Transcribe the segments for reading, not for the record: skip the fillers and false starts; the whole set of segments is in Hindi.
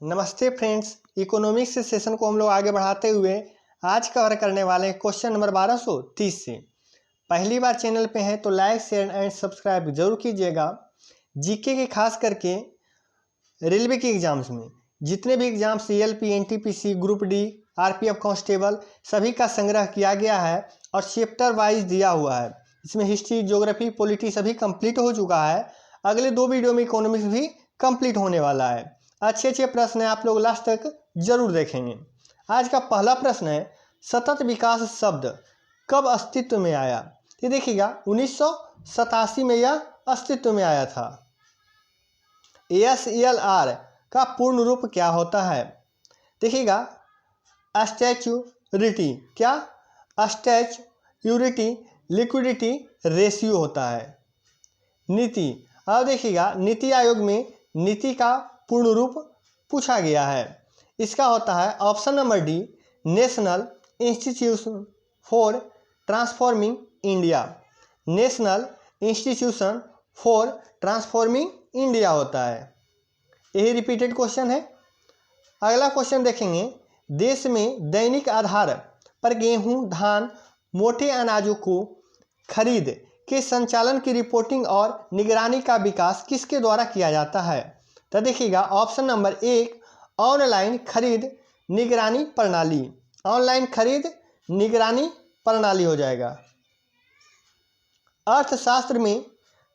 नमस्ते फ्रेंड्स, इकोनॉमिक्स से सेशन को हम लोग आगे बढ़ाते हुए आज कवर करने वाले हैं क्वेश्चन नंबर 1230 से। पहली बार चैनल पे हैं तो लाइक शेयर एंड सब्सक्राइब जरूर कीजिएगा। जीके के खास करके रेलवे के एग्जाम्स में जितने भी exam CLP, NTPC, group D, RPF constable सभी का संग्रह किया गया है और चैप्टर वाइज दिया हुआ है। इसमें हिस्ट्री, ज्योग्राफी, पॉलिटी सभी कंप्लीट हो चुका है। अगले 2 वीडियो में इकोनॉमिक्स भी कंप्लीट होने वाला है। अच्छे प्रश्न हैं, आप लोग लास्ट तक जरूर देखेंगे। आज का पहला प्रश्न है, सतत विकास शब्द कब अस्तित्व में आया? ये देखिएगा 1987 में यह अस्तित्व में आया था। ASELR का पूर्ण रूप क्या होता है? देखिएगा स्टैच्यूरिटी, क्या? स्टैच्यूरिटी लिक्विडिटी रेशियो होता है। नीति, अब देखिएगा नीति आयोग में नीति का पूर्ण रूप पूछा गया है। इसका होता है option number D, national institution for transforming India. National institution for transforming India होता है। यही रिपीटेड क्वेश्चन है। अगला क्वेश्चन देखेंगे, देश में दैनिक आधार पर गेहूं, धान, मोटे अनाजों को खरीद के संचालन की रिपोर्टिंग और निगरानी का विकास किसके द्वारा किया जाता है? तो देखिएगा ऑप्शन नंबर 1, ऑनलाइन खरीद निगरानी प्रणाली। ऑनलाइन खरीद निगरानी प्रणाली हो जाएगा। अर्थशास्त्र में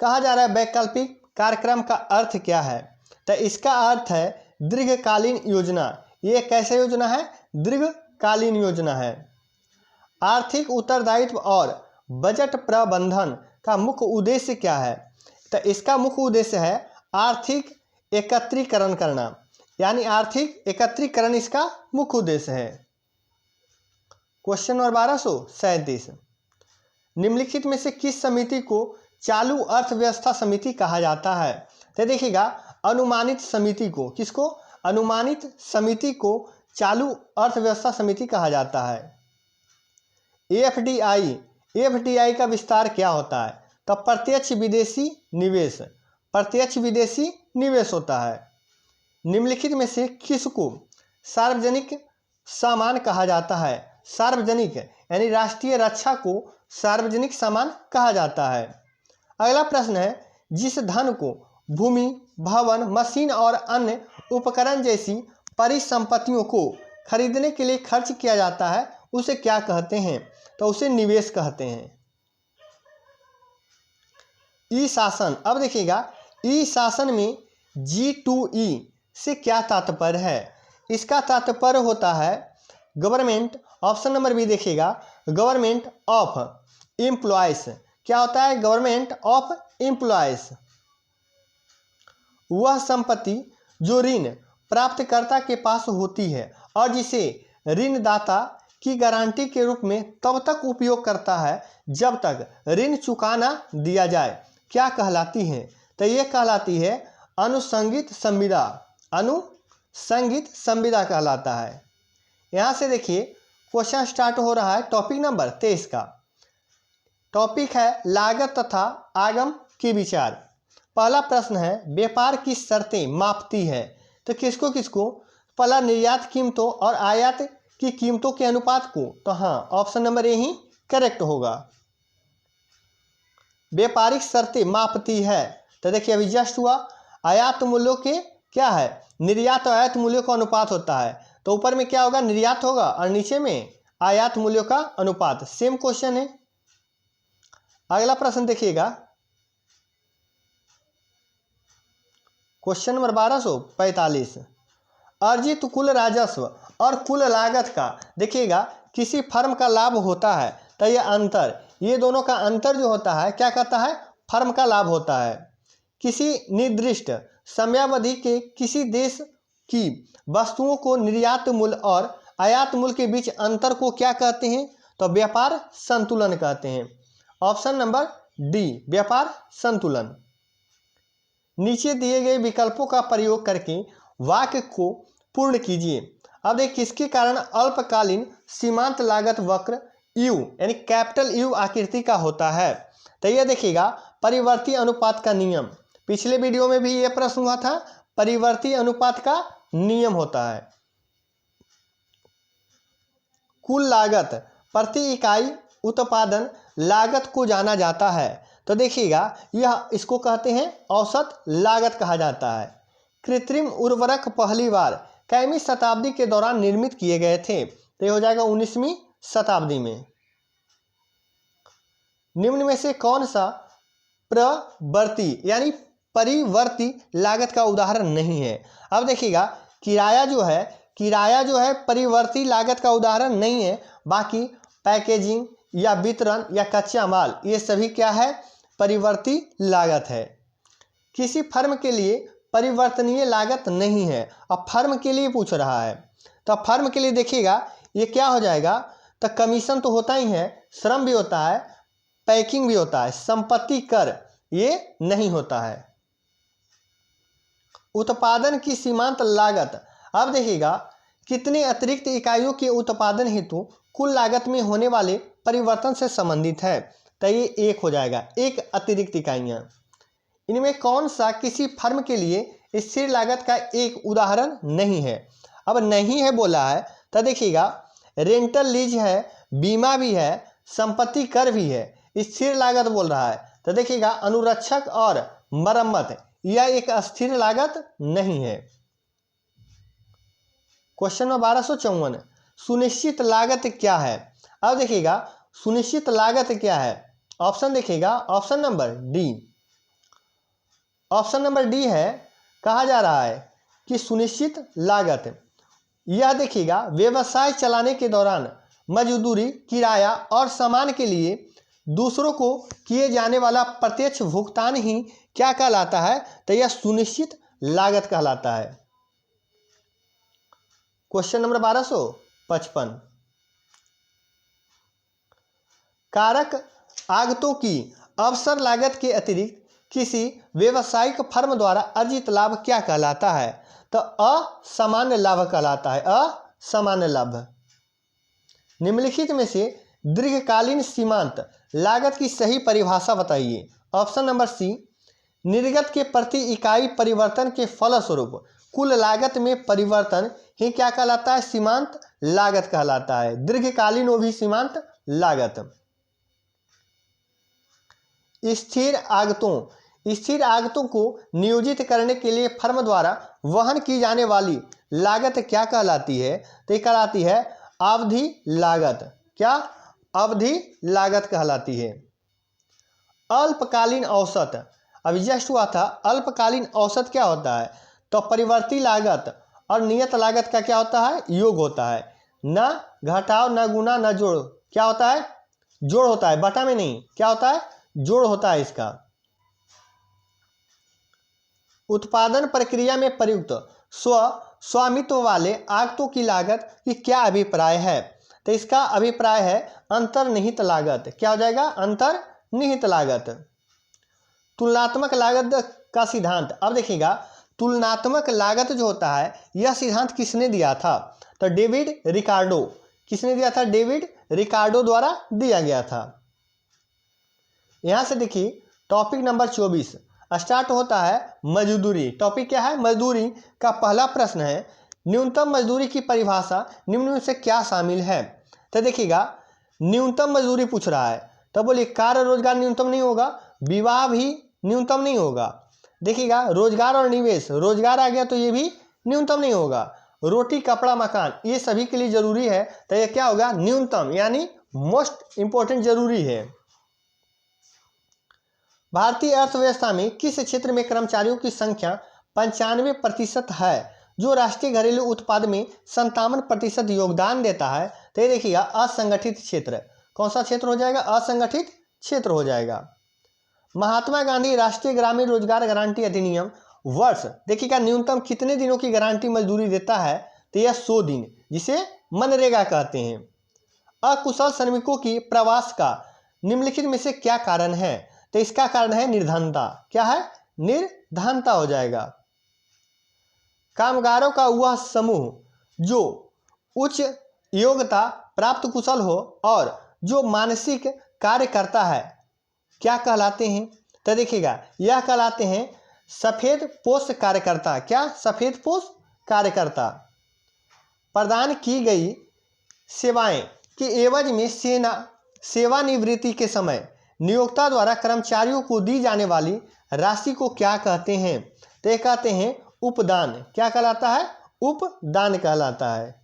कहा जा रहा है वैकल्पिक कार्यक्रम का अर्थ क्या है? तो इसका अर्थ है दीर्घकालीन योजना। ये कैसे योजना है? दीर्घकालीन योजना है। आर्थिक उत्तरदायित्व और बजट प्रबंधन का मुख्य उद्देश्य क्या है? तो इसका मुख्य उद्देश्य है आर्थिक एकत्रीकरण करना, यानी आर्थिक एकत्रीकरण इसका मुख्य उद्देश्य है। क्वेश्चन नंबर 1237, निम्नलिखित में से किस समिति को चालू अर्थव्यवस्था समिति कहा जाता है? तो देखिएगा अनुमानित समिति को, किसको? अनुमानित समिति को चालू अर्थव्यवस्था समिति कहा जाता है। FDI का विस्तार क्या होता है? तो प्रत्यक्ष विदेशी निवेश, प्रत्यक्ष विदेशी निवेश होता है। निम्नलिखित में से किसको सार्वजनिक सामान कहा जाता है? सार्वजनिक यानी राष्ट्रीय रक्षा को सार्वजनिक सामान कहा जाता है। अगला प्रश्न है, जिस धन को भूमि, भवन, मशीन और अन्य उपकरण जैसी परिसंपत्तियों को खरीदने के लिए खर्च किया जाता है उसे क्या कहते हैं? तो उसे निवेश कहते हैं। ई शासन, अब देखिएगा ई शासन में G2E से क्या तात्पर्य है? इसका तात्पर्य होता है गवर्नमेंट, ऑप्शन नंबर बी देखिएगा गवर्नमेंट ऑफ एम्प्लॉयज। क्या होता है? Government of employees. वह संपत्ति जो ऋण प्राप्तकर्ता के पास होती है और जिसे ऋणदाता की गारंटी के रूप में तब तक उपयोग करता है जब तक ऋण चुकाना दिया जाए, क्या कहलाती है? तो ये कहलाती है अनुसंगित संविदा। अनुसंगित संविदा कहलाता है। यहाँ से देखिए क्वेश्चन स्टार्ट हो रहा है टॉपिक नंबर 23 का। टॉपिक है लागत तथा आगम के विचार। पहला प्रश्न है, व्यापार की शर्तें मापती है? तो किसको किसको? पहला निर्यात कीमतों और आयात की कीमतों के अनुपात को। तो हाँ, option number A he correct होगा। व्यापारिक शर्तें मापती है, तो देखिए अभी जस्ट हुआ आयात मूल्यों के क्या है? निर्यात और आयात मूल्यों का अनुपात होता है। तो ऊपर में क्या होगा? निर्यात होगा और नीचे में आयात मूल्यों का अनुपात। सेम क्वेश्चन है। अगला प्रश्न देखिएगा, क्वेश्चन नंबर 1245, अर्जित कुल राजस्व और कुल लागत का देखिएगा किसी फर्म का लाभ होता है तो यह अंतर, ये दोनों का अंतर जो होता है क्या कहता है? फर्म का लाभ होता है। किसी निर्दिष्ट समयावधि के किसी देश की वस्तुओं को निर्यात मूल्य और आयात मूल्य के बीच अंतर को क्या कहते हैं? तो व्यापार संतुलन कहते हैं। ऑप्शन नंबर डी, व्यापार संतुलन। नीचे दिए गए विकल्पों का प्रयोग करके वाक्य को पूर्ण कीजिए। अब देखिए किसके कारण अल्पकालीन सीमांत लागत वक्र यू यानी कैपिटल यू आकृति का होता है? तो ये देखिएगा परिवर्ती अनुपात का नियम। पिछले वीडियो में भी ये प्रश्न हुआ था, परिवर्ती अनुपात का नियम होता है। कुल लागत प्रति इकाई उत्पादन लागत को जाना जाता है। तो देखिएगा यह इसको कहते हैं औसत लागत कहा जाता है। कृत्रिम उर्वरक पहली बार कैवीं शताब्दी के दौरान निर्मित किए गए थे? तो ये हो जाएगा 19वीं शताब्दी में। निम्न में से कौन सा प्रवर्ती यानी परिवर्ती लागत का उदाहरण नहीं है? अब देखिएगा किराया जो है परिवर्ती लागत का उदाहरण नहीं है। बाकी पैकेजिंग या वितरण या कच्चा माल ये सभी क्या है? परिवर्ती लागत है। किसी फर्म के लिए परिवर्तनीय लागत नहीं है। अब फर्म के लिए पूछ रहा है तो फर्म के लिए देखिएगा ये क्या हो जाएगा? तो कमीशन तो होता ही है, श्रम भी होता है, पैकिंग भी होता है, संपत्ति कर ये नहीं होता है। उत्पादन की सीमांत लागत, अब देखिएगा कितने अतिरिक्त इकाइयों के उत्पादन हेतु कुल लागत में होने वाले परिवर्तन से संबंधित है। तो ये एक हो जाएगा, एक अतिरिक्त इकाइयाँ। इनमें कौन सा किसी फर्म के लिए स्थिर लागत का एक उदाहरण नहीं है? अब नहीं है बोला है तो देखिएगा रेंटल लीज है, बीमा भी है, संपत्ति कर भी है, स्थिर लागत बोल रहा है। तो देखिएगा अनुरक्षक और मरम्मत यह एक अस्थिर लागत नहीं है। क्वेश्चन नंबर 1254, सुनिश्चित लागत क्या है? अब देखिएगा सुनिश्चित लागत क्या है? ऑप्शन देखिएगा option number D. Option number D है, कहा जा रहा है कि सुनिश्चित लागत यह देखिएगा व्यवसाय चलाने के दौरान मजदूरी, किराया और सामान के लिए दूसरों को किए जाने वाला प्रत्यक्ष भुगतान ही क्या कहलाता है? तो यह सुनिश्चित लागत कहलाता है। क्वेश्चन नंबर 1255, कारक आगतों की अवसर लागत के अतिरिक्त किसी व्यवसायिक फर्म द्वारा अर्जित लाभ क्या कहलाता है? तो असामान्य लाभ कहलाता है, असामान्य लाभ। निम्नलिखित में से दीर्घकालीन सीमांत लागत की सही परिभाषा बताइए। ऑप्शन नंबर सी, निर्गत के प्रति इकाई परिवर्तन के फलस्वरूप कुल लागत में परिवर्तन ही क्या कहलाता है? सीमांत लागत कहलाता है। दीर्घकालीन वो भी सीमांत लागत। स्थिर आगतों को नियोजित करने के लिए फर्म द्वारा वहन की जाने वाली लागत क्या कहलाती है? तो ये कहलाती है अवधि लागत। क्या? अवधि लागत कहलाती है। अल्पकालीन औसत, अभी जस्ट हुआ था, अल्पकालीन औसत क्या होता है? तो परिवर्ती लागत और नियत लागत का क्या होता है? योग होता है। न घटाव, न गुना, न जोड़, क्या होता है? जोड़ होता है, बटा में नहीं, क्या होता है? जोड़ होता है इसका। उत्पादन प्रक्रिया में प्रयुक्त स्वामित्व वाले आगतों की लागत की क्या अभिप्राय है? तो इसका अभिप्राय है अंतर्निहित लागत। क्या हो जाएगा? अंतर्निहित लागत। तुलनात्मक लागत का सिद्धांत, अब देखिएगा तुलनात्मक लागत जो होता है यह सिद्धांत किसने दिया था? तो डेविड रिकार्डो। किसने दिया था? डेविड रिकार्डो द्वारा दिया गया था। यहां से देखिए टॉपिक नंबर 24 स्टार्ट होता है मजदूरी। टॉपिक क्या है? मजदूरी का पहला प्रश्न है, न्यूनतम मजदूरी की परिभाषा निम्न में से क्या शामिल है? तो देखिएगा न्यूनतम मजदूरी पूछ रहा है तो बोलिए कार्य रोजगार न्यूनतम नहीं होगा, विवाह भी न्यूनतम नहीं होगा। देखिएगा रोजगार और निवेश, रोजगार आ गया तो ये भी न्यूनतम नहीं होगा। रोटी, कपड़ा, मकान ये सभी के लिए जरूरी है तो ये क्या होगा? न्यूनतम यानी मोस्ट इंपॉर्टेंट जरूरी है। भारतीय अर्थव्यवस्था में किस क्षेत्र में कर्मचारियों की संख्या 95% है जो राष्ट्रीय घरेलू उत्पाद में 57% योगदान देता है? तो ये देखिएगा असंगठित क्षेत्र। कौन सा क्षेत्र हो जाएगा? असंगठित क्षेत्र हो जाएगा। महात्मा गांधी राष्ट्रीय ग्रामीण रोजगार गारंटी अधिनियम वर्ष देखिएगा न्यूनतम कितने दिनों की गारंटी मजदूरी देता है? तो यह 100 दिन, जिसे मनरेगा कहते हैं। अकुशल श्रमिकों की प्रवास का निम्नलिखित में से क्या कारण है? तो इसका कारण है निर्धनता। क्या है? निर्धनता हो जाएगा। कामगारों का वह समूह जो उच्च योग्यता प्राप्त कुशल हो और जो मानसिक कार्य करता है क्या कहलाते हैं? तो देखिएगा यह कहलाते हैं सफेद पोस्ट कार्यकर्ता। क्या? सफेद पोस्ट कार्यकर्ता प्रदान की गई सेवाएं के एवज में सेवानिवृत्ति के समय नियोक्ता द्वारा कर्मचारियों को दी जाने वाली राशि को क्या कहते हैं? तो ये कहते हैं उपदान। क्या कहलाता है? उपदान कहलाता है।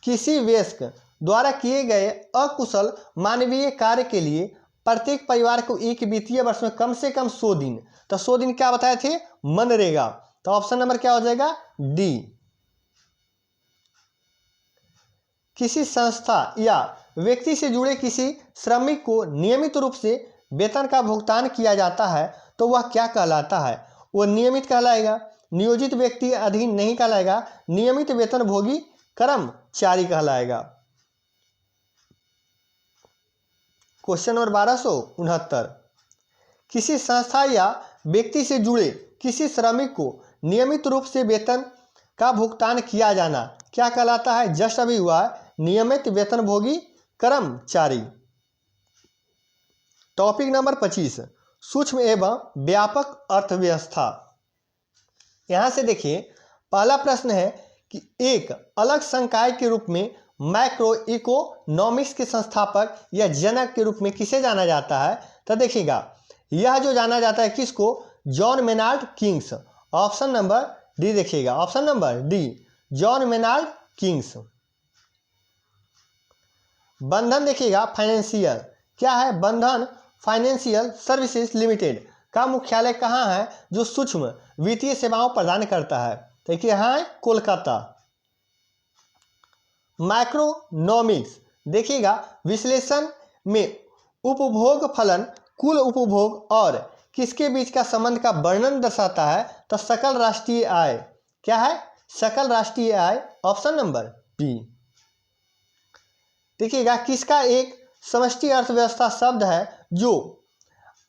किसी वयस्क द्वारा किए गए अकुशल मानवीय कार्य के लिए प्रत्येक परिवार को एक वित्तीय वर्ष में कम से कम 100 दिन, तो 100 दिन क्या बताए थे? मनरेगा। तो ऑप्शन नंबर क्या हो जाएगा? डी। किसी संस्था या व्यक्ति से जुड़े किसी श्रमिक को नियमित रूप से वेतन का भुगतान किया जाता है तो वह क्या कहलाता है? वो नियमित कहलाएगा, नियोजित व्यक्ति अधीन नहीं कहलाएगा, नियमित वेतन भोगी कर्मचारी कहलाएगा। क्वेश्चन नंबर 1269, किसी संस्था या व्यक्ति से जुड़े किसी श्रमिक को नियमित रूप से वेतन का भुगतान किया जाना क्या कहलाता है? जस्ट अभी हुआ है, नियमित वेतन भोगी कर्मचारी। टॉपिक नंबर 25, सूक्ष्म एवं व्यापक अर्थव्यवस्था। यहां से देखिए, पहला प्रश्न है कि एक अलग संकाय के रूप में मैक्रो इकोनॉमिक्स के संस्थापक या जनक के रूप में किसे जाना जाता है? तो देखिएगा, यह जो जाना जाता है किसको? John Maynard Keynes. Option number d देखिएगा, option number d, John Maynard Keynes. Bandhan देखिएगा फाइनेंशियल, क्या है? बंधन फाइनेंशियल सर्विसेज लिमिटेड का मुख्यालय कहाँ है जो सूक्ष्म वित्तीय सेवाओं प्रदान करता है? देखिए यहाँ है कोलकाता। मैक्रोनॉमिक्स देखिएगा, विश्लेषण में उपभोग फलन, कुल उपभोग और किसके बीच का संबंध का वर्णन दर्शाता है? तो सकल राष्ट्रीय आय। क्या है? सकल राष्ट्रीय आय। Option number B. देखिएगा, किसका एक समष्टि अर्थव्यवस्था शब्द है जो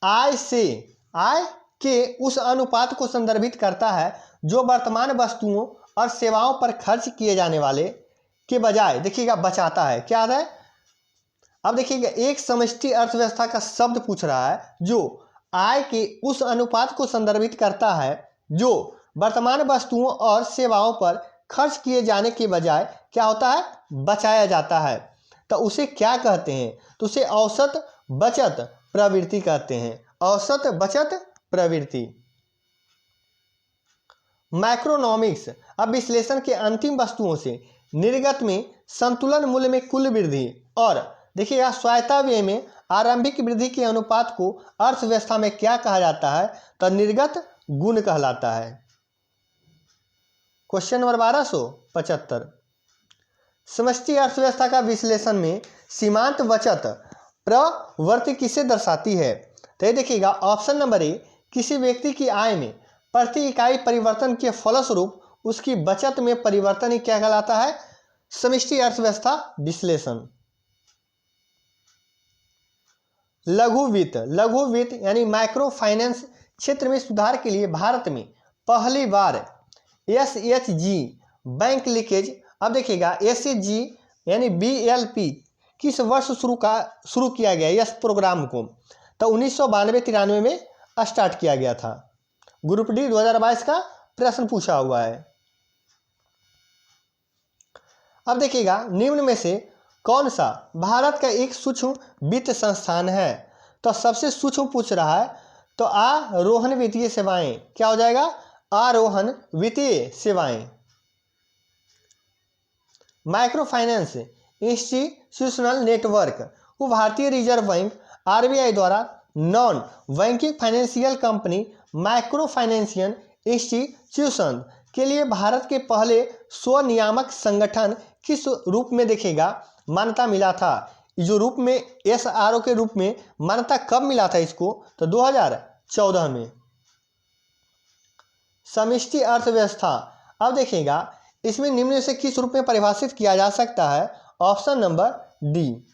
आय के उस अनुपात को संदर्भित करता है जो वर्तमान वस्तुओं और सेवाओं पर खर्च किए जाने वाले के बजाय देखिएगा बचाता है। क्या है? अब देखिएगा, एक समष्टि अर्थव्यवस्था का शब्द पूछ रहा है जो आय के उस अनुपात को संदर्भित करता है जो वर्तमान वस्तुओं और सेवाओं पर खर्च किए जाने के बजाय क्या होता है? बचाया जाता है। तो उसे क्या कहते हैं? तो उसे औसत बचत प्रवृत्ति कहते हैं। औसत बचत प्रवृत्ति। मैक्रोनॉमिक्स अब विश्लेषण के अंतिम वस्तुओं से निर्गत में संतुलन मूल्य में कुल वृद्धि और देखिएगा स्वायत्ता व्यय में आरंभिक वृद्धि के अनुपात को अर्थव्यवस्था में क्या कहा जाता है? तो निर्गत गुण कहलाता है। क्वेश्चन नंबर 1275, समष्टि अर्थव्यवस्था का विश्लेषण में सीमांत बचत प्रवृत्ति किसे दर्शाती है? तो ये देखिएगा, ऑप्शन नंबर ए, किसी व्यक्ति की आय में प्रति इकाई परिवर्तन के फलस्वरूप उसकी बचत में परिवर्तन ही क्या कहलाता है? समष्टि अर्थव्यवस्था विश्लेषण। लघु वित्त यानी माइक्रो फाइनेंस क्षेत्र में सुधार के लिए भारत में पहली बार SHG बैंक लीकेज, अब देखिएगा SHG यानी BLP किस वर्ष शुरू किया गया इस प्रोग्राम को? तो 1992-93 में स्टार्ट किया गया था। ग्रुप डी 2022 का प्रश्न पूछा हुआ है। अब देखिएगा, निम्न में से कौन सा भारत का एक सूक्ष्म वित्त संस्थान है? तो सबसे सूक्ष्म पूछ रहा है, तो आरोहण वित्तीय सेवाएं। क्या हो जाएगा? आरोहण वित्तीय सेवाएं। माइक्रो फाइनेंस इंस्टीट्यूशनल नेटवर्क वो भारतीय रिजर्व बैंक RBI द्वारा non banking financial company micro financial institution के लिए भारत के पहले स्वनियामक संगठन किस रूप में देखिएगा मान्यता मिला था? जो रूप में SRO के रूप में मान्यता कब मिला था इसको? तो 2014 में। समष्टि अर्थव्यवस्था, अब देखिएगा, इसमें निम्न से किस रूप में परिभाषित किया जा सकता है? Option number D.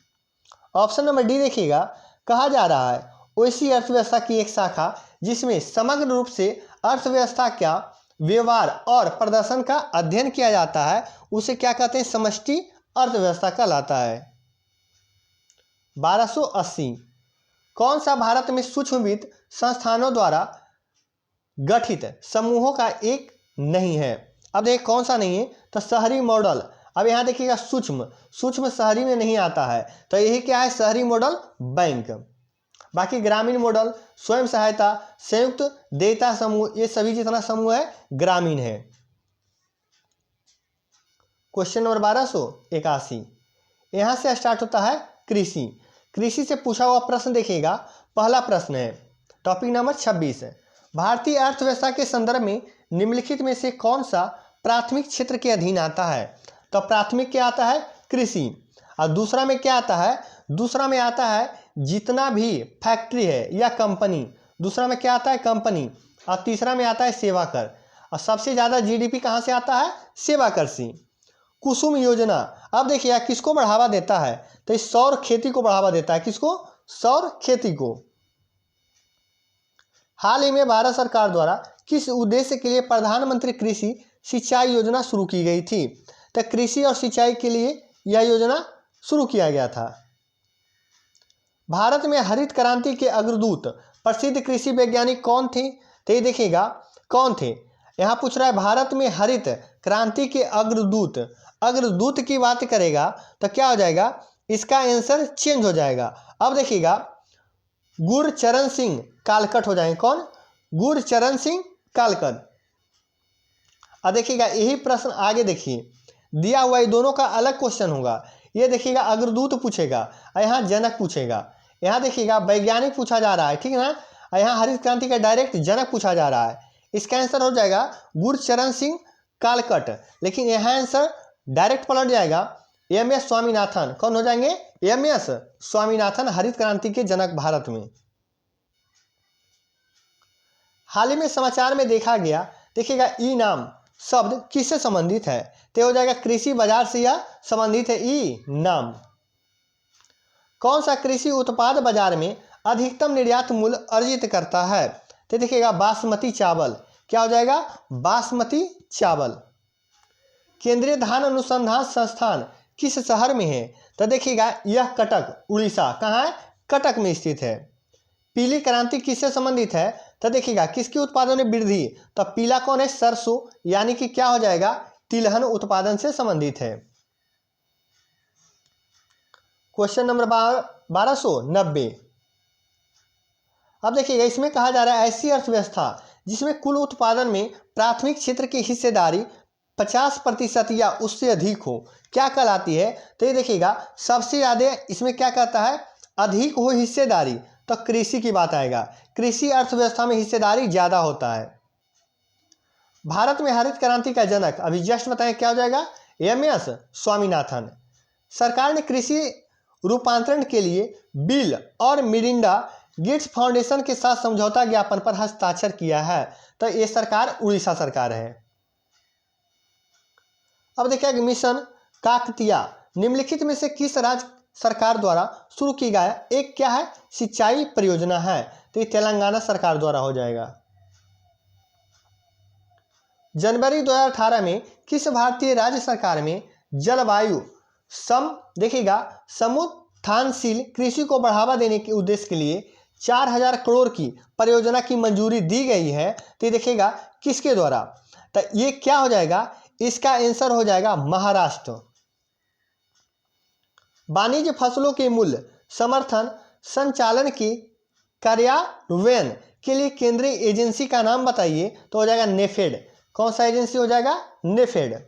Option number d देखिएगा, कहा जा रहा है वैसी अर्थव्यवस्था की एक शाखा जिसमें समग्र रूप से अर्थव्यवस्था का व्यवहार और प्रदर्शन का अध्ययन किया जाता है, उसे क्या कहते हैं? समष्टि अर्थव्यवस्था कहलाता है। 1280, कौन सा भारत में सूक्ष्म वित्त संस्थानों द्वारा गठित समूहों का एक नहीं है। अब देखिए कौन सा नहीं है, तो शहरी मॉडल। अब यहाँ देखिएगा सूक्ष्म, सूक्ष्म शहरी में नहीं आता है, तो यही क्या है, शहरी मॉडल बैंक। बाकी ग्रामीण मॉडल, स्वयं सहायता, संयुक्त देयता समूह, ये सभी जितना समूह है ग्रामीण है। क्वेश्चन नंबर 1281, यहाँ से स्टार्ट होता है कृषि। कृषि से पूछा हुआ प्रश्न देखिएगा, पहला प्रश्न है टॉपिक नंबर 26 है, भारतीय अर्थव्यवस्था के संदर्भ में निम्नलिखित में से कौन सा प्राथमिक क्षेत्र के अधीन आता है। तो प्राथमिक क्या आता है, कृषि। और दूसरा में क्या आता है, दूसरा में आता है जितना भी फैक्ट्री है या कंपनी, दूसरा में क्या आता है, कंपनी। और तीसरा में आता है सेवा कर। और सबसे ज़्यादा जीडीपी कहाँ से आता है, सेवा कर से। कुसुम योजना, अब देखिए यह किसको बढ़ावा देता है, तो इस सौर खेती को बढ़ावा देता है। किसको, सौर खेती को। हाल ही में भारत सरकार द्वारा किस उद्देश्य के लिए प्रधानमंत्री कृषि सिंचाई योजना शुरू की गई थी। तो कृषि और सिंचाई के लिए यह योजना शुरू किया गया था। भारत में हरित क्रांति के अग्रदूत प्रसिद्ध कृषि वैज्ञानिक कौन थे। तो ये देखिएगा कौन थे, यहाँ पूछ रहा है भारत में हरित क्रांति के अग्रदूत। अग्रदूत की बात करेगा तो क्या हो जाएगा, इसका आंसर चेंज हो जाएगा। अब देखिएगा गुरचरण सिंह कालकट हो जाएंगे। कौन, गुरचरण सिंह कालकट। अब देखिएगा यही प्रश्न आगे देखिए दिया हुआ, ये दोनों का अलग क्वेश्चन होगा। ये देखिएगा अग्रदूत पूछेगा और यहाँ जनक पूछेगा। यहाँ देखिएगा वैज्ञानिक पूछा जा रहा है, ठीक है ना, और यहाँ हरित क्रांति का डायरेक्ट जनक पूछा जा रहा है। इसका आंसर हो जाएगा गुरचरण सिंह कालकट। लेकिन यहाँ आंसर डायरेक्ट पलट जाएगा एम.एस. स्वामीनाथन। कौन हो जाएंगे, एम.एस. स्वामीनाथन, हरित क्रांति के जनक भारत में। हाल ही में समाचार में देखा गया, देखिएगा ई नाम शब्द किससे संबंधित है। तो हो जाएगा कृषि बाजार से यह संबंधित है, ई नाम। कौन सा कृषि उत्पाद बाजार में अधिकतम निर्यात मूल्य अर्जित करता है। तो देखिएगा बासमती चावल। क्या हो जाएगा, बासमती चावल। केंद्रीय धान अनुसंधान संस्थान किस शहर में है। तो देखिएगा यह कटक, उड़ीसा। कहाँ है, कटक में स्थित है। पीली क्रांति किससे संबंधित है। तो देखिएगा किसके उत्पादन में वृद्धि। तो पीला कौन है, सरसों, यानी कि क्या हो जाएगा, तिलहन उत्पादन से संबंधित है। Question number 1290। अब देखिएगा इसमें कहा जा रहा है ऐसी अर्थव्यवस्था जिसमें कुल उत्पादन में प्राथमिक क्षेत्र की हिस्सेदारी 50% या उससे अधिक हो, क्या कहलाती है। तो ये देखिएगा सबसे ज़्यादा इसमें क्या कहता है, अधिक हो हिस्सेदारी, तो कृषि की बात आएगा। कृषि अर्थव्यवस्था में हिस्सेदारी ज़्यादा होता है। भारत में हरित क्रांति का जनक अभी जस्ट बताएं, क्या हो जाएगा, एम.एस. स्वामीनाथन। सरकार ने कृषि रूपांतरण के लिए बिल और मिलिंडा गेट्स फाउंडेशन के साथ समझौता ज्ञापन पर हस्ताक्षर किया है। तो ये सरकार उड़ीसा सरकार है। अब देखिए मिशन काकतिया निम्नलिखित में से किस राज्य सरकार द्वारा शुरू की गया एक क्या है, सिंचाई परियोजना है। तो ये तेलंगाना सरकार द्वारा हो जाएगा। जनवरी 2018 में किस भारतीय राज्य सरकार में जलवायु देखिएगा समुत्थानशील कृषि को बढ़ावा देने के उद्देश्य के लिए 4000 करोड़ की परियोजना की मंजूरी दी गई है। तो ये देखिएगा किसके द्वारा, तो ये क्या हो जाएगा, इसका आंसर हो जाएगा महाराष्ट्र। वाणिज्य फसलों के मूल्य समर्थन संचालन की कार्यान्वयन के लिए केंद्रीय एजेंसी का नाम बताइए। तो हो जाएगा नेफेड। कौन सा एजेंसी हो जाएगा, नेफेड।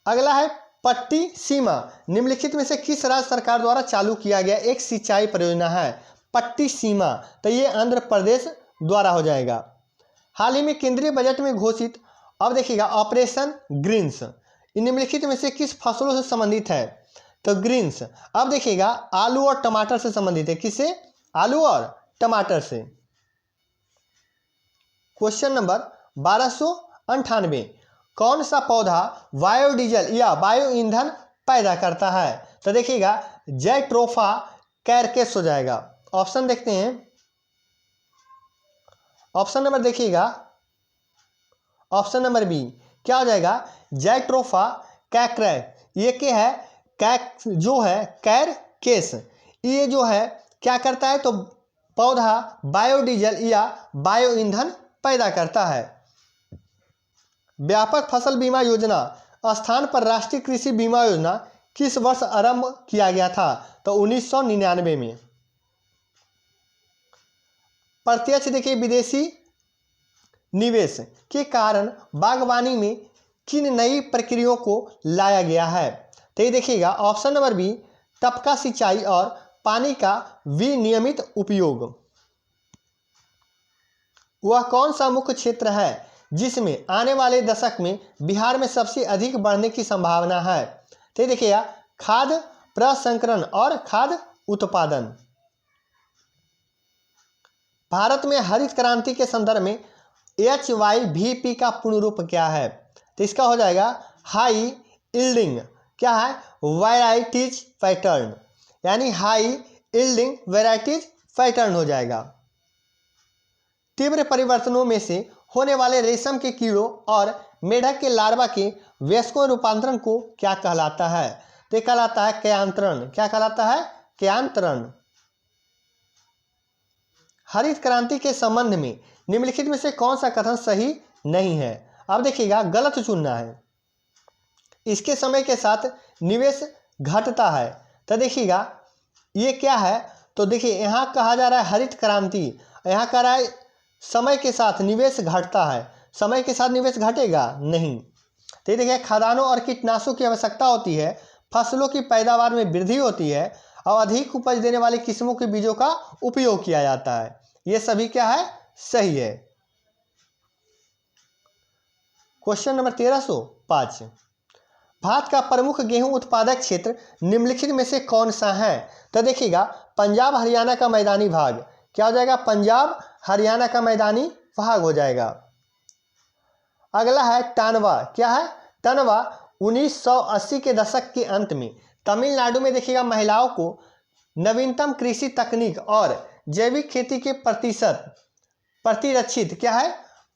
अगला है पट्टी सीमा निम्नलिखित में से किस राज्य सरकार द्वारा चालू किया गया एक सिंचाई परियोजना है, पट्टी सीमा। तो ये आंध्र प्रदेश द्वारा हो जाएगा। हाल ही में केंद्रीय बजट में घोषित, अब देखिएगा ऑपरेशन ग्रीन्स निम्नलिखित में से किस फसलों से संबंधित है। तो ग्रीन्स, अब देखिएगा आलू और टमाटर से संबंधित है। किससे, आलू और टमाटर से। क्वेश्चन नंबर 1298, कौन सा पौधा बायोडीजल या बायो ईंधन पैदा करता है। तो देखिएगा जैट्रोफा कैरकेस हो जाएगा। ऑप्शन देखते हैं, ऑप्शन नंबर देखिएगा ऑप्शन नंबर बी, क्या हो जाएगा, जैट्रोफा कैक्रैक। ये क्या है, कैक जो है कैरकेस, ये जो है क्या करता है, तो पौधा बायोडीजल या बायो ईंधन पैदा करता है। व्यापक फसल बीमा योजना स्थान पर राष्ट्रीय कृषि बीमा योजना किस वर्ष आरंभ किया गया था? तो 1999 में। प्रत्यक्ष देखिए विदेशी निवेश के कारण बागवानी में किन नई प्रक्रियाओं को लाया गया है? तो ये देखिएगा ऑप्शन नंबर बी, टपका सिंचाई और पानी का विनियमित उपयोग। वह कौन सा मुख्य क्षेत्र है जिसमें आने वाले दशक में बिहार में सबसे अधिक बढ़ने की संभावना है? तो ये देखिएगा खाद्य प्रसंस्करण और खाद्य उत्पादन। भारत में हरित क्रांति के संदर्भ में HYVP का पूर्ण रूप क्या है? तो इसका हो जाएगा हाई यील्डिंग क्या है? वैराइटीज पैटर्न, यानी हाई यील्डिंग वैराइटीज पैटर्न हो जाएगा। तीव्र परिवर्तनों में से होने वाले रेशम के कीड़ों और मेढक के लार्वा के वयस्कों रूपांतरण को क्या कहलाता है? तो कहलाता है क्यांतरण। क्या कहलाता है? क्यांतरण। हरित क्रांति के संबंध में निम्नलिखित में से कौन सा कथन सही नहीं है? अब देखिएगा गलत चुनना है। इसके समय के साथ निवेश घटता है। तो देखिएगा ये क्या है? तो देखिए यहाँ कहा जा रहा है हरित क्रांति, यहाँ कह रहा है समय के साथ निवेश घटता है। समय के साथ निवेश घटेगा नहीं। तो ये देखिए खाद्यान्नों और कीटनाशकों की आवश्यकता होती है, फसलों की पैदावार में वृद्धि होती है और अधिक उपज देने वाली किस्मों के बीजों का उपयोग किया जाता है। ये सभी क्या है? सही है। क्वेश्चन नंबर 1305, भारत का प्रमुख गेहूं उत्पादक क्षेत्र निम्नलिखित में से कौन सा है? तो देखिएगा पंजाब हरियाणा का मैदानी भाग। क्या हो जाएगा? पंजाब हरियाणा का मैदानी भाग हो जाएगा। अगला है टानवा। क्या है? टानवा 1980 के दशक के अंत में तमिलनाडु में देखिएगा महिलाओं को नवीनतम कृषि तकनीक और जैविक खेती के प्रतिरक्षित क्या है?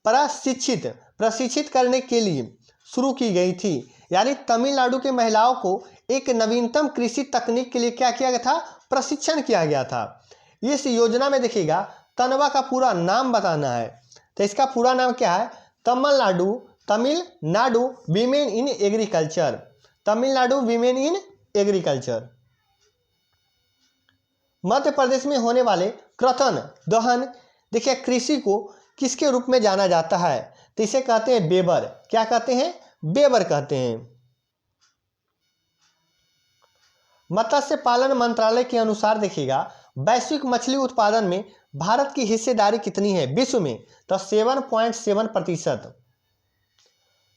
प्रशिक्षित करने के लिए शुरू की गई थी। यानी तमिलनाडु के महिलाओं को एक नवीनतम कृषि तकनीक के लिए क्या किया गया था? प्रशिक्षण किया गया था। इस योजना में देखिएगा तनवा का पूरा नाम बताना है। तो इसका पूरा नाम क्या है? Tamil Nadu women in agriculture. Tamil Nadu women in agriculture. Madhya Pradesh में होने वाले कृषि दहन देखिए कृषि को किसके रूप में जाना जाता है? तो इसे कहते हैं बेबर। क्या कहते हैं? बेबर कहते हैं। मत्स्य पालन मंत्रालय के अनुसार देखिएगा वैश्विक मछली उत्पादन में भारत की हिस्सेदारी कितनी है विश्व में? तो 7.7%।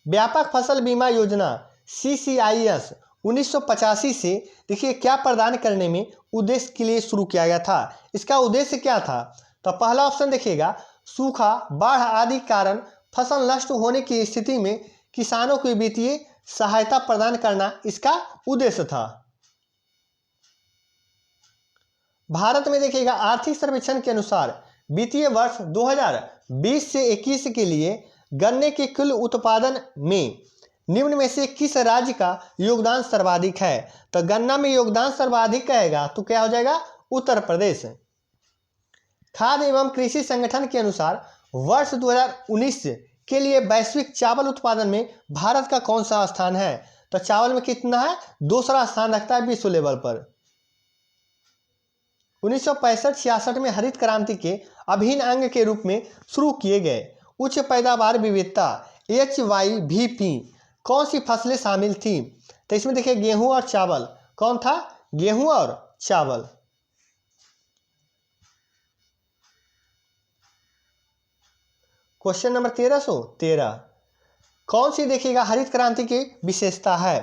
व्यापक फसल बीमा योजना CCIS 1985 से देखिए क्या प्रदान करने में उद्देश्य के लिए शुरू किया गया था? इसका उद्देश्य क्या था? तो पहला ऑप्शन देखिएगा सूखा, बाढ़ आदि कारण फसल नष्ट होने की स्थिति में किसानों को वित्तीय सहायता प्रदान करना इसका उद्देश्य था। भारत में देखिएगा आर्थिक सर्वेक्षण के अनुसार वित्तीय वर्ष 2020 से 21 के लिए गन्ने के कुल उत्पादन में निम्न में से किस राज्य का योगदान सर्वाधिक है? तो गन्ना में योगदान सर्वाधिक कहेगा तो क्या हो जाएगा? उत्तर प्रदेश। खाद्य एवं कृषि संगठन के अनुसार वर्ष 2019 के लिए वैश्विक चावल उत्पादन में भारत का कौन सा स्थान है? तो चावल में कितना है? दूसरा स्थान रखता है विश्व लेवल पर। 1965-66 में हरित क्रांति के अभिन्न अंग के रूप में शुरू किए गए उच्च पैदावार विविधता HYVP कौन सी फसलें शामिल थी? तो इसमें देखिए गेहूं और चावल। कौन था? गेहूं और चावल। क्वेश्चन नंबर 1313, कौन सी देखिएगा हरित क्रांति की विशेषता है?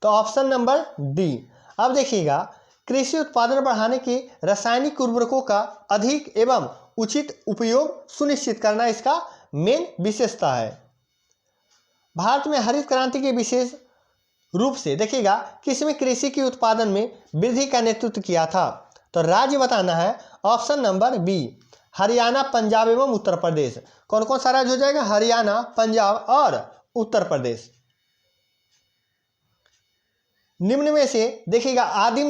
तो ऑप्शन नंबर डी। अब देखिएगा कृषि उत्पादन बढ़ाने के रासायनिक उर्वरकों का अधिक एवं उचित उपयोग सुनिश्चित करना इसका मेन विशेषता है। भारत में हरित क्रांति के विशेष रूप से देखिएगा किसमें कृषि के उत्पादन में वृद्धि का नेतृत्व किया था? तो राज्य बताना है option number B, Haryana, Punjab एवं उत्तर प्रदेश। कौन कौन सा राज्य हो जाएगा? हरियाणा, पंजाब और उत्तर प्रदेश। निम्न में से देखिएगा आदिम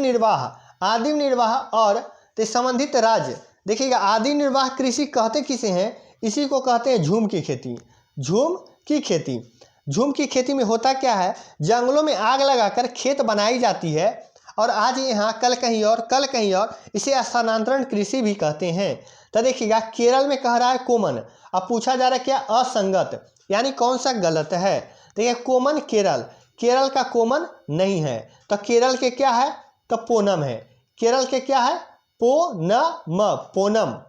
निर्वाह और संबंधित राज्य। देखिएगा आदिम निर्वाह कृषि कहते किसे हैं? इसी को कहते हैं झूम की खेती। झूम की खेती, झूम की खेती में होता क्या है, जंगलों में आग लगाकर खेत बनाई जाती है और आज यहाँ कल कहीं और कल कहीं और, इसे स्थानांतरण कृषि भी कहते हैं। तो देखिएगा केरल में कह रहा है कॉमन, अब पूछा जा रहा है क्या, असंगत, यानी कौन सा गलत है। देखिए कॉमन केरल, केरल का कॉमन नहीं है, तो केरल के क्या है, तो पोनम है। केरल के क्या है, पोनम, पोनम।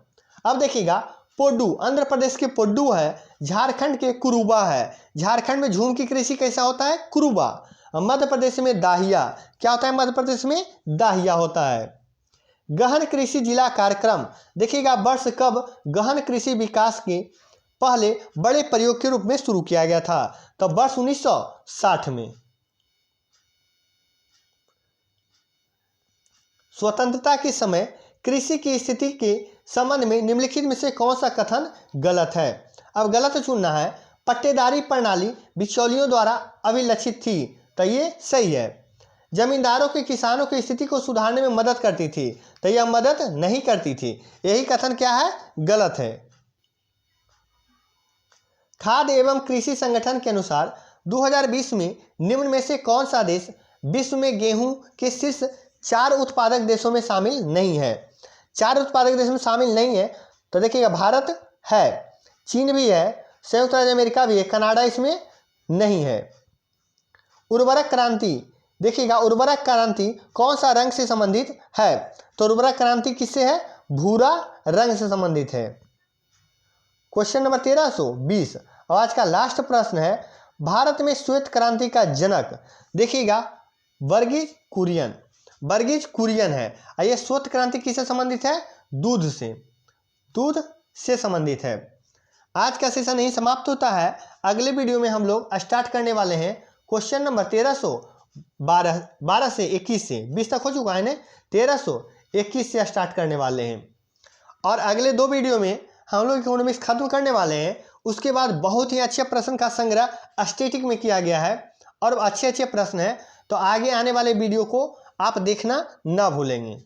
अब देखिएगा पोड्डू, आंध्र प्रदेश के पोड्डू है, झारखंड के कुरुबा है। झारखंड में झूम की कृषि कैसा होता है, कुरुबा। मध्य प्रदेश में दाहिया, क्या होता है, मध्य प्रदेश में दाहिया होता है। गहन कृषि जिला कार्यक्रम, देखिएगा वर्ष कब गहन कृषि विकास के पहले बड़े प्रयोग के रूप में शुरू किया गया था, तो वर्ष 1960 में। स्वतंत्रता के समय कृषि की स्थिति के संबंध में निम्नलिखित में से कौन सा कथन गलत है। अब गलत चुनना है, पट्टेदारी प्रणाली बिचौलियों द्वारा अभिलक्षित थी, तो ये सही है। जमींदारों के किसानों की स्थिति को सुधारने में मदद करती थी, तो यह मदद नहीं करती थी, यही कथन क्या है, गलत है। खाद्य एवं कृषि संगठन के अनुसार 2020 में निम्न में से कौन सा देश विश्व में गेहूं के शीर्ष 4 उत्पादक देशों में शामिल नहीं है। 4 उत्पादक देशों में शामिल नहीं है, तो देखिएगा भारत है, चीन भी है, संयुक्त राज्य अमेरिका भी है, कनाडा इसमें नहीं है। उर्वरक क्रांति, देखिएगा उर्वरक क्रांति कौन सा रंग से संबंधित है, तो उर्वरक क्रांति किससे है, भूरा रंग से संबंधित है। Question number 1320। और आज का लास्ट प्रश्न है, भारत में श्वेत क्रांति का जनक, देखिएगा वर्गीज कुरियन, वर्गीज कुरियन है। ये श्वेत क्रांति किससे संबंधित है, दूध से, दूध से संबंधित है। आज का सेशन यही समाप्त होता है। अगले वीडियो में हम लोग स्टार्ट करने वाले हैं क्वेश्चन नंबर 1312 से 21 से 20 तक हो चुका है ना, 1321 से स्टार्ट करने वाले हैं। और अगले 2 वीडियो में हम लोग इकोनॉमिक्स खत्म करने वाले हैं। उसके बाद बहुत ही अच्छे प्रश्न का संग्रह स्टैटिक में किया गया है और अच्छे अच्छे प्रश्न हैं, तो आगे आने वाले वीडियो को आप देखना ना भूलेंगे।